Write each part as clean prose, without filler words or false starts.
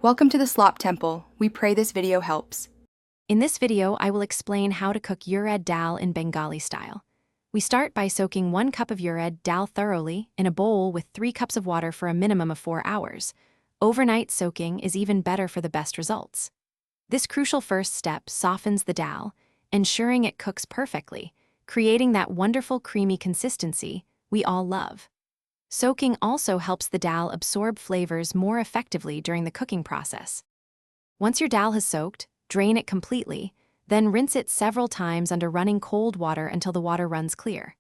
Welcome to the Slop Temple. We pray this video helps. In this video, I will explain how to cook Urad Dal in Bengali style. We start by soaking 1 cup of Urad Dal thoroughly in a bowl with 3 cups of water for a minimum of 4 hours. Overnight soaking is even better for the best results. This crucial first step softens the dal, ensuring it cooks perfectly, creating that wonderful creamy consistency we all love. Soaking also helps the dal absorb flavors more effectively during the cooking process. Once your dal has soaked, drain it completely, then rinse it several times under running cold water until the water runs clear.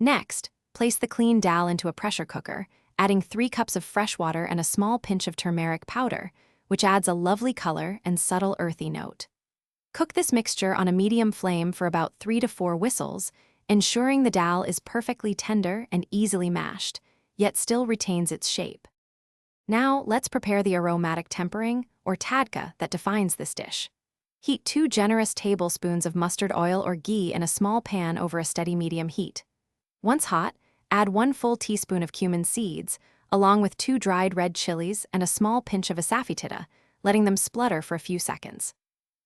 Next, place the clean dal into a pressure cooker, adding 3 cups of fresh water and a small pinch of turmeric powder, which adds a lovely color and subtle earthy note. Cook this mixture on a medium flame for about 3 to 4 whistles, ensuring the dal is perfectly tender and easily mashed, yet still retains its shape. Now, let's prepare the aromatic tempering, or tadka, that defines this dish. Heat 2 generous tablespoons of mustard oil or ghee in a small pan over a steady medium heat. Once hot, add 1 full teaspoon of cumin seeds, along with 2 dried red chilies and a small pinch of asafoetida, letting them splutter for a few seconds.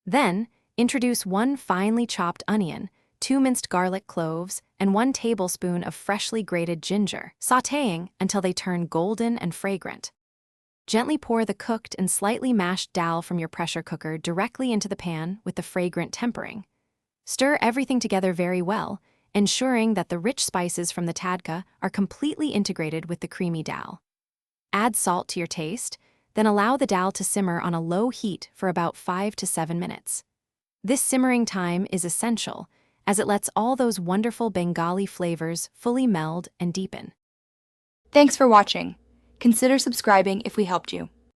Then, introduce 1 finely chopped onion, 2 minced garlic cloves, and 1 tablespoon of freshly grated ginger, sautéing until they turn golden and fragrant. Gently pour the cooked and slightly mashed dal from your pressure cooker directly into the pan with the fragrant tempering. Stir everything together very well, ensuring that the rich spices from the tadka are completely integrated with the creamy dal. Add salt to your taste, then allow the dal to simmer on a low heat for about 5 to 7 minutes. This simmering time is essential, as it lets all those wonderful Bengali flavors fully meld and deepen. Thanks for watching. Consider subscribing if we helped you.